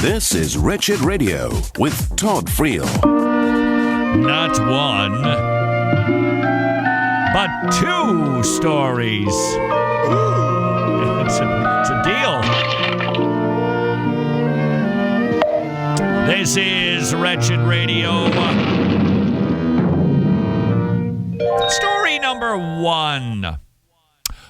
This is Wretched Radio with Todd Friel. Not one, but two stories. It's a deal. This is Wretched Radio. Story number one.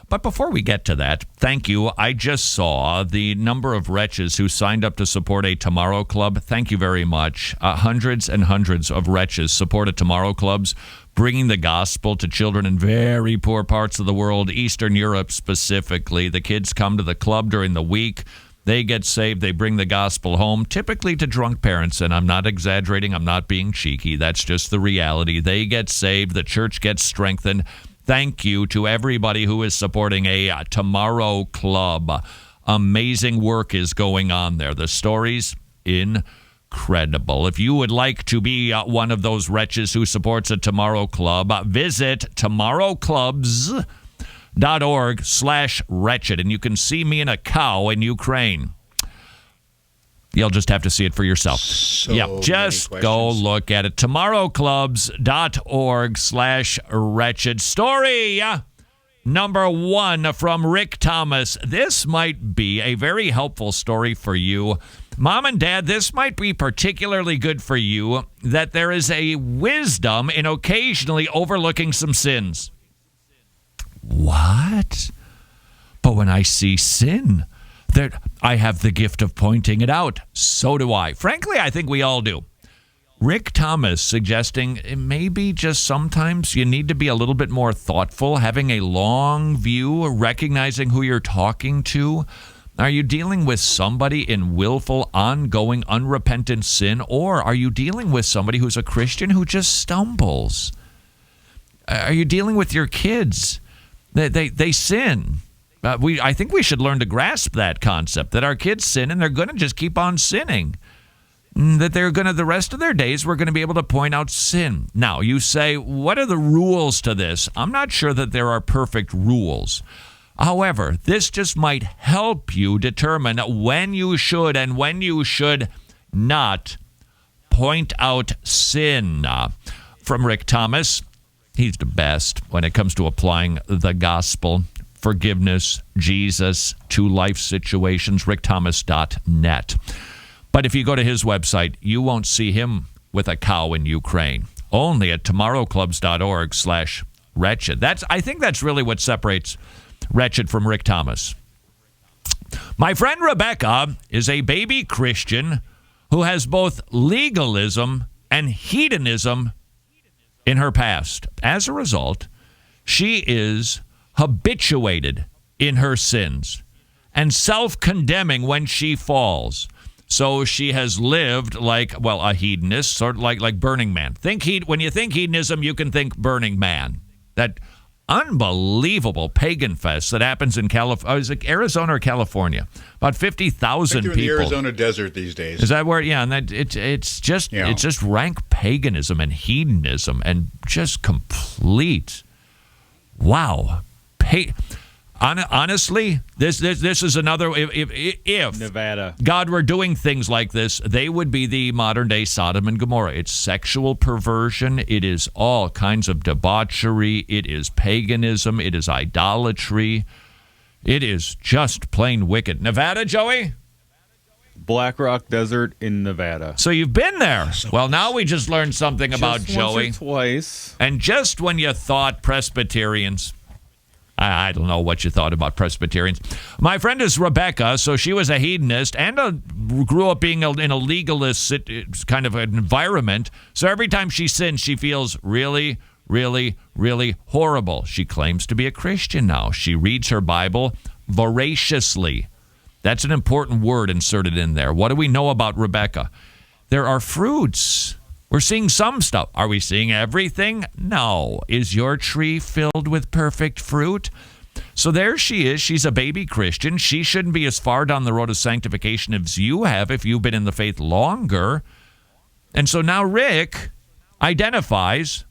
But before we get to that, thank you. I just saw the number of wretches who signed up to support a Tomorrow Club. Thank you very much. Hundreds and hundreds of wretches supported Tomorrow Clubs, bringing the gospel to children in very poor parts of the world, Eastern Europe specifically. The kids come to the club during the week. They get saved. They bring the gospel home, typically to drunk parents. And I'm not exaggerating. I'm not being cheeky. That's just the reality. They get saved. The church gets strengthened. Thank you to everybody who is supporting a Tomorrow Club. Amazing work is going on there. The story's incredible. If you would like to be one of those wretches who supports a Tomorrow Club, visit tomorrowclubs.org/wretched, and you can see me and a cow in Ukraine. You'll just have to see it for yourself. Just go look at it. tomorrowclubs.org/wretched. Story number one from Rick Thomas. This might be a very helpful story for you. Mom and Dad, this might be particularly good for you, that there is a wisdom in occasionally overlooking some sins. What? But when I see sin, I have the gift of pointing it out. So do I. Frankly, I think we all do. Rick Thomas suggesting maybe just sometimes you need to be a little bit more thoughtful, having a long view, recognizing who you're talking to. Are you dealing with somebody in willful, ongoing, unrepentant sin, or are you dealing with somebody who's a Christian who just stumbles? Are you dealing with your kids? They sin. I think we should learn to grasp that concept, that our kids sin and they're going to just keep on sinning. That they're going to, the rest of their days, we're going to be able to point out sin. Now, you say, what are the rules to this? I'm not sure that there are perfect rules. However, this just might help you determine when you should and when you should not point out sin. From Rick Thomas, he's the best when it comes to applying the gospel. Forgiveness, Jesus, to life situations, rickthomas.net. But if you go to his website, you won't see him with a cow in Ukraine. Only at tomorrowclubs.org/wretched. I think that's really what separates Wretched from Rick Thomas. My friend Rebecca is a baby Christian who has both legalism and hedonism in her past. As a result, she is habituated in her sins and self-condemning when she falls. So she has lived like, a hedonist, sort of like Burning Man. When you think hedonism, you can think Burning Man. That unbelievable pagan fest that happens in Arizona or California. About 50,000 people. In the Arizona desert these days. Is that where? Yeah, and it's just rank paganism and hedonism and just complete. Wow. Honestly, this is another. If Nevada, God were doing things like this, they would be the modern day Sodom and Gomorrah. It's sexual perversion. It is all kinds of debauchery. It is paganism. It is idolatry. It is just plain wicked. Nevada, Joey? Black Rock Desert in Nevada. So you've been there. Well, now we just learned something about Joey. Once or twice. And just when you thought Presbyterians, I don't know what you thought about Presbyterians. My friend is Rebecca, so she was a hedonist and grew up being in a legalist kind of an environment. So every time she sins, she feels really, really, really horrible. She claims to be a Christian now. She reads her Bible voraciously. That's an important word inserted in there. What do we know about Rebecca? There are fruits. We're seeing some stuff. Are we seeing everything? No. Is your tree filled with perfect fruit? So there she is. She's a baby Christian. She shouldn't be as far down the road of sanctification as you have if you've been in the faith longer. And so now Rick identifies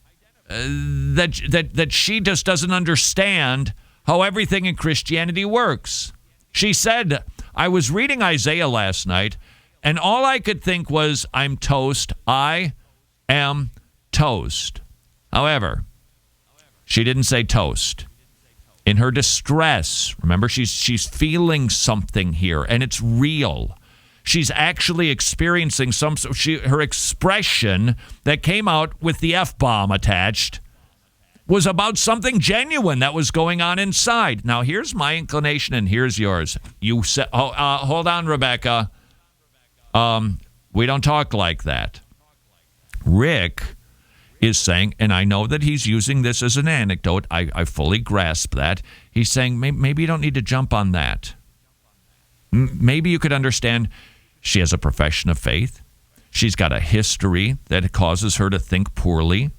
that she just doesn't understand how everything in Christianity works. She said, I was reading Isaiah last night, And all I could think was, I'm toast. I am toast. However, she didn't say toast. In her distress, remember, she's feeling something here, and it's real. She's actually experiencing her expression that came out with the F-bomb attached was about something genuine that was going on inside. Now, here's my inclination, and here's yours. You said, hold on, Rebecca. We don't talk like that. Rick is saying, and I know that he's using this as an anecdote. I fully grasp that. He's saying, maybe you don't need to jump on that. Maybe you could understand she has a profession of faith. She's got a history that causes her to think poorly.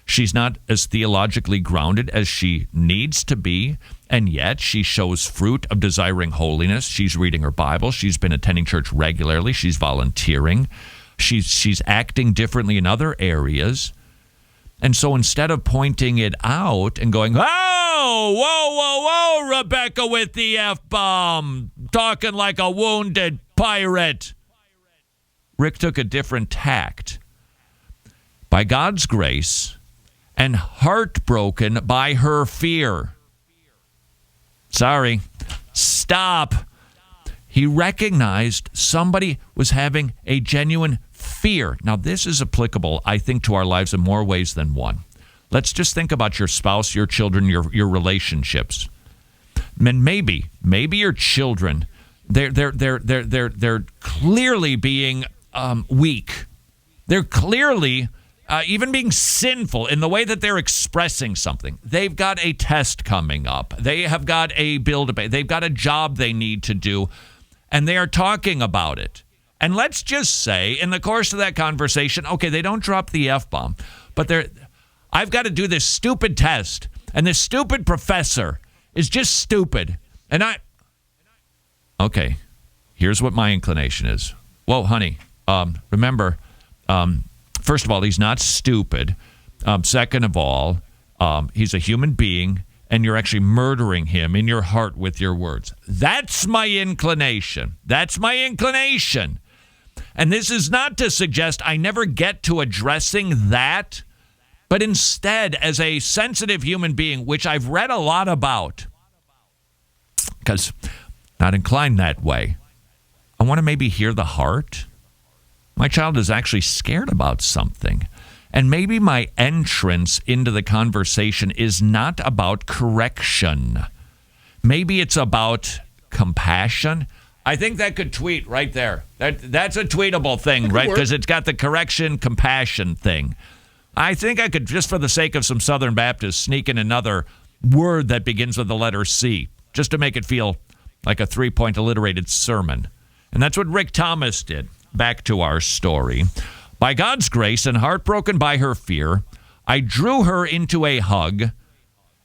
She's not as theologically grounded as she needs to be, and yet she shows fruit of desiring holiness. She's reading her Bible. She's been attending church regularly. She's volunteering. She's acting differently in other areas. And so instead of pointing it out and going, oh, whoa, Rebecca with the F-bomb, talking like a wounded pirate, Rick took a different tact. By God's grace and heartbroken by her fear. Sorry. Stop. He recognized somebody was having a genuine fear. Now, this is applicable, I think, to our lives in more ways than one. Let's just think about your spouse, your children, your relationships. And maybe your children, they're clearly being weak. They're clearly even being sinful in the way that they're expressing something. They've got a test coming up. They have got a bill to pay. They've got a job they need to do, and they are talking about it. And let's just say, in the course of that conversation, okay, they don't drop the F-bomb, but I've got to do this stupid test, and this stupid professor is just stupid. And okay, here's what my inclination is. Whoa, honey, remember, first of all, he's not stupid. Second of all, he's a human being, and you're actually murdering him in your heart with your words. That's my inclination. And this is not to suggest I never get to addressing that, but instead, as a sensitive human being, which I've read a lot about, because not inclined that way, I want to maybe hear the heart. My child is actually scared about something. And maybe my entrance into the conversation is not about correction. Maybe it's about compassion. I think that could tweet right there. That's a tweetable thing, right? Because it's got the correction, compassion thing. I think I could, just for the sake of some Southern Baptists, sneak in another word that begins with the letter C, just to make it feel like a 3-point alliterated sermon. And that's what Rick Thomas did. Back to our story. By God's grace and heartbroken by her fear, I drew her into a hug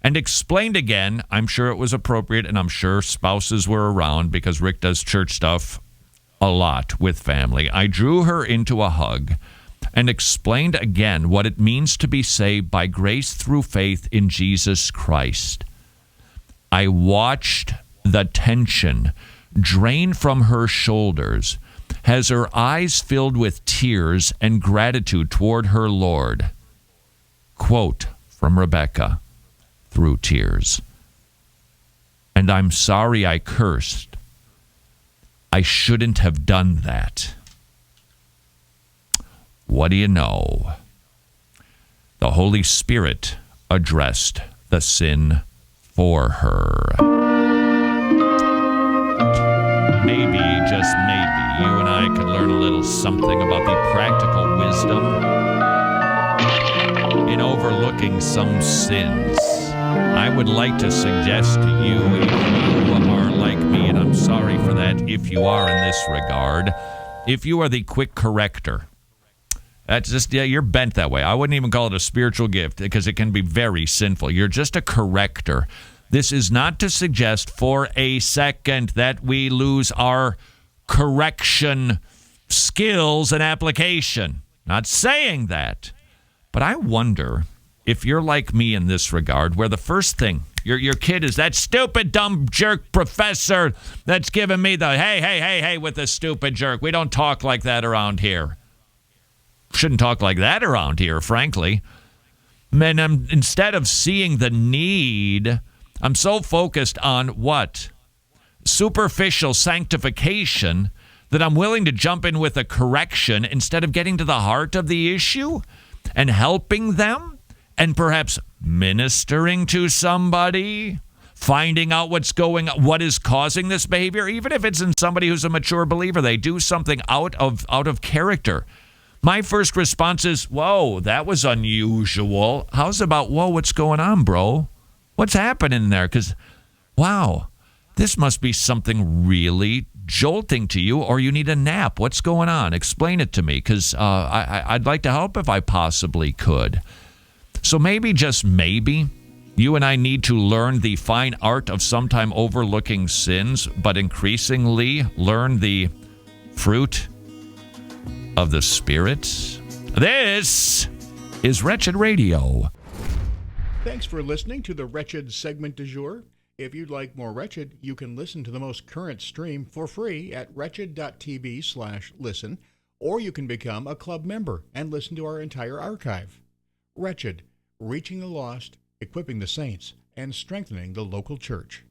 and explained again, I'm sure it was appropriate, and I'm sure spouses were around because Rick does church stuff a lot with family. I drew her into a hug and explained again what it means to be saved by grace through faith in Jesus Christ. I watched the tension drain from her shoulders as her eyes filled with tears and gratitude toward her Lord. Quote from Rebecca, through tears. And I'm sorry I cursed. I shouldn't have done that. What do you know? The Holy Spirit addressed the sin for her. Maybe, just maybe, you and I could learn a little something about the practical wisdom in overlooking some sins. I would like to suggest to you, if you are like me, and I'm sorry for that, if you are in this regard, if you are the quick corrector, that's just, you're bent that way. I wouldn't even call it a spiritual gift because it can be very sinful. You're just a corrector. This is not to suggest for a second that we lose our correction skills and application. Not saying that. But I wonder if you're like me in this regard, where the first thing Your kid is that stupid, dumb jerk professor that's giving me the hey with the stupid jerk. We don't talk like that around here. Shouldn't talk like that around here, frankly. Man, instead of seeing the need, I'm so focused on what? Superficial sanctification that I'm willing to jump in with a correction instead of getting to the heart of the issue and helping them and perhaps ministering to somebody, finding out what is causing this behavior, even if it's in somebody who's a mature believer. They do something out of character. My first response is, whoa, that was unusual. How's about, whoa, what's going on, bro? What's happening there? Because, wow, this must be something really jolting to you, or you need a nap. What's going on? Explain it to me, because I'd like to help if I possibly could. So maybe, just maybe, you and I need to learn the fine art of sometime overlooking sins, but increasingly learn the fruit of the Spirit. This is Wretched Radio. Thanks for listening to the Wretched segment du jour. If you'd like more Wretched, you can listen to the most current stream for free at wretched.tv/listen, or you can become a club member and listen to our entire archive. Wretched, reaching the lost, equipping the saints, and strengthening the local church.